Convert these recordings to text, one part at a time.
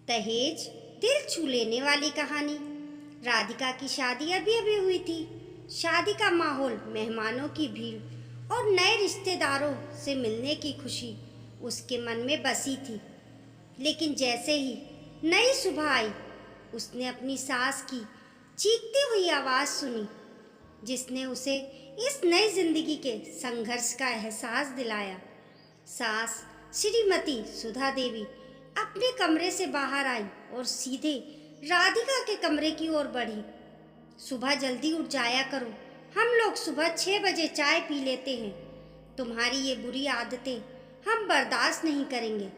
दहेज दिल छू लेने वाली कहानी। राधिका की शादी अभी अभी हुई थी। शादी का माहौल, मेहमानों की भीड़ और नए रिश्तेदारों से मिलने की खुशी उसके मन में बसी थी। लेकिन जैसे ही नई सुबह आई, उसने अपनी सास की चीखती हुई आवाज़ सुनी, जिसने उसे इस नई जिंदगी के संघर्ष का एहसास दिलाया। सास श्रीमती सुधा देवी अपने कमरे से बाहर आई और सीधे राधिका के कमरे की ओर बढ़ी। सुबह जल्दी उठ जाया करो, हम लोग सुबह 6 बजे चाय पी लेते हैं। तुम्हारी ये बुरी आदतें हम बर्दाश्त नहीं करेंगे।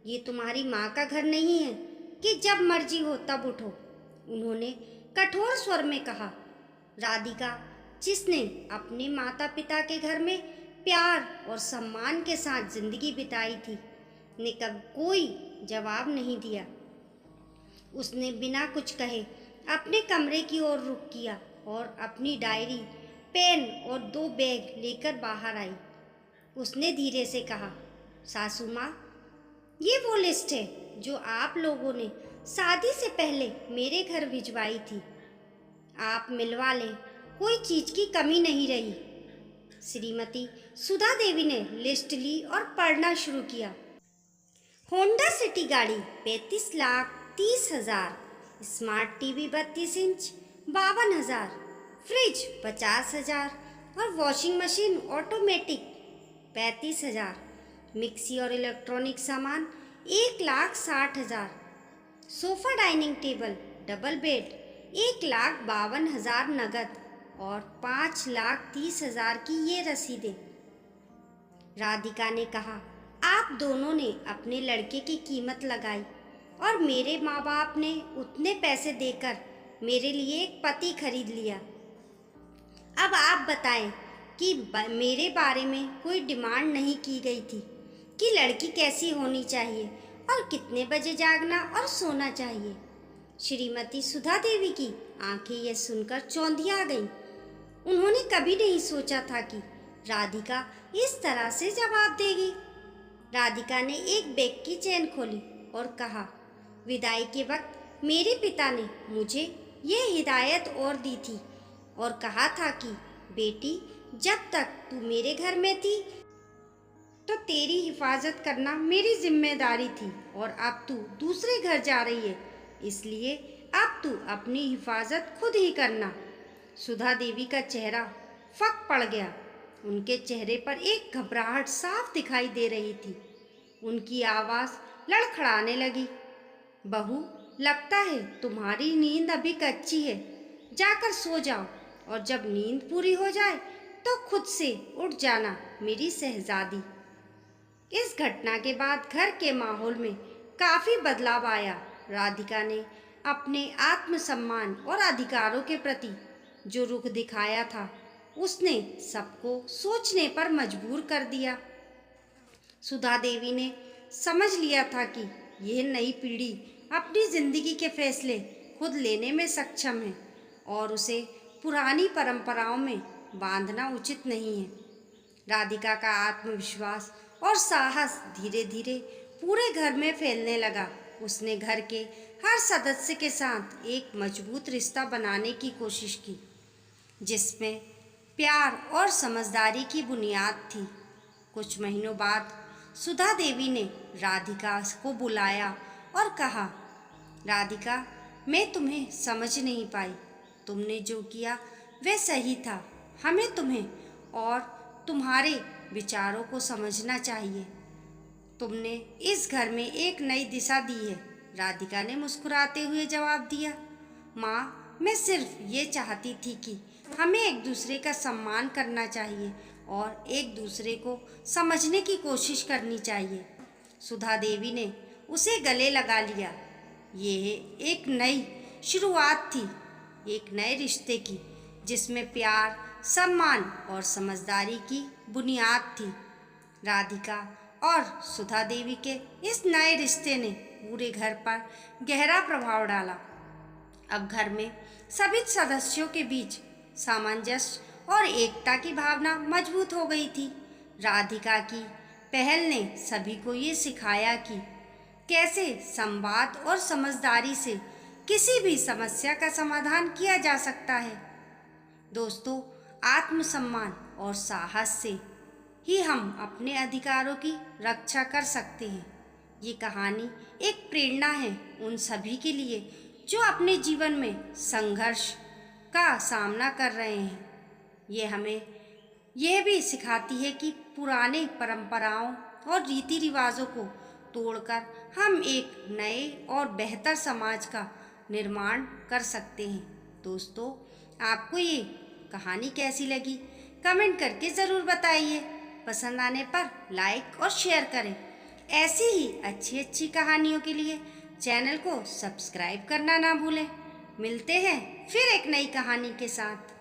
ये तुम्हारी माँ का घर नहीं है कि जब मर्जी हो तब उठो, उन्होंने कठोर स्वर में कहा। राधिका, जिसने अपने माता पिता के घर में प्यार और सम्मान के साथ जिंदगी बिताई थी, ने कब कोई जवाब नहीं दिया। उसने बिना कुछ कहे अपने कमरे की ओर रुख किया और अपनी डायरी, पेन और 2 बैग लेकर बाहर आई। उसने धीरे से कहा, सासू माँ, ये वो लिस्ट है जो आप लोगों ने शादी से पहले मेरे घर भिजवाई थी। आप मिलवा लें, कोई चीज की कमी नहीं रही। श्रीमती सुधा देवी ने लिस्ट ली और पढ़ना शुरू किया। होंडा सिटी गाड़ी 35,30,000, स्मार्ट टीवी 32 इंच 52,000, फ्रिज 50,000 और वॉशिंग मशीन ऑटोमेटिक 35,000, मिक्सी और इलेक्ट्रॉनिक सामान 1,60,000, sofa dining table double bed 1,52,000 नगद और 5,30,000 की ये रसीदें। राधिका ने कहा, आप दोनों ने अपने लड़के की कीमत लगाई और मेरे माँ बाप ने उतने पैसे देकर मेरे लिए एक पति खरीद लिया। अब आप बताएं कि मेरे बारे में कोई डिमांड नहीं की गई थी कि लड़की कैसी होनी चाहिए और कितने बजे जागना और सोना चाहिए। श्रीमती सुधा देवी की आंखें यह सुनकर चौंधिया गईं। उन्होंने कभी नहीं सोचा था कि राधिका इस तरह से जवाब देगी। राधिका ने एक बैग की चेन खोली और कहा, विदाई के वक्त मेरे पिता ने मुझे ये हिदायत और दी थी और कहा था कि बेटी, जब तक तू मेरे घर में थी तो तेरी हिफाजत करना मेरी जिम्मेदारी थी और अब तू दूसरे घर जा रही है, इसलिए अब तू अपनी हिफाजत खुद ही करना। सुधा देवी का चेहरा फक पड़ गया। उनके चेहरे पर एक घबराहट साफ दिखाई दे रही थी। उनकी आवाज़ लड़खड़ाने लगी। बहू, लगता है तुम्हारी नींद अभी कच्ची है, जाकर सो जाओ और जब नींद पूरी हो जाए तो खुद से उठ जाना मेरी शहजादी। इस घटना के बाद घर के माहौल में काफ़ी बदलाव आया। राधिका ने अपने आत्मसम्मान और अधिकारों के प्रति जो रुख दिखाया था, उसने सबको सोचने पर मजबूर कर दिया। सुधा देवी ने समझ लिया था कि यह नई पीढ़ी अपनी जिंदगी के फैसले खुद लेने में सक्षम है और उसे पुरानी परंपराओं में बांधना उचित नहीं है। राधिका का आत्मविश्वास और साहस धीरे धीरे पूरे घर में फैलने लगा। उसने घर के हर सदस्य के साथ एक मजबूत रिश्ता बनाने की कोशिश की, जिसमें प्यार और समझदारी की बुनियाद थी। कुछ महीनों बाद सुधा देवी ने राधिका को बुलाया और कहा, राधिका, मैं तुम्हें समझ नहीं पाई। तुमने जो किया वह सही था। हमें तुम्हें और तुम्हारे विचारों को समझना चाहिए। तुमने इस घर में एक नई दिशा दी है। राधिका ने मुस्कुराते हुए जवाब दिया, माँ, मैं सिर्फ ये चाहती थी कि हमें एक दूसरे का सम्मान करना चाहिए और एक दूसरे को समझने की कोशिश करनी चाहिए। सुधा देवी ने उसे गले लगा लिया। यह एक नई शुरुआत थी, एक नए रिश्ते की, जिसमें प्यार, सम्मान और समझदारी की बुनियाद थी। राधिका और सुधा देवी के इस नए रिश्ते ने पूरे घर पर गहरा प्रभाव डाला। अब घर में सभी सदस्यों के बीच सामंजस्य और एकता की भावना मजबूत हो गई थी। राधिका की पहल ने सभी को ये सिखाया कि कैसे संवाद और समझदारी से किसी भी समस्या का समाधान किया जा सकता है। दोस्तों, आत्मसम्मान और साहस से ही हम अपने अधिकारों की रक्षा कर सकते हैं। ये कहानी एक प्रेरणा है उन सभी के लिए जो अपने जीवन में संघर्ष का सामना कर रहे हैं। ये हमें यह भी सिखाती है कि पुराने परंपराओं और रीति रिवाजों को तोड़कर हम एक नए और बेहतर समाज का निर्माण कर सकते हैं। दोस्तों, आपको ये कहानी कैसी लगी कमेंट करके ज़रूर बताइए। पसंद आने पर लाइक और शेयर करें। ऐसी ही अच्छी अच्छी कहानियों के लिए चैनल को सब्सक्राइब करना ना भूलें। मिलते हैं फिर एक नई कहानी के साथ।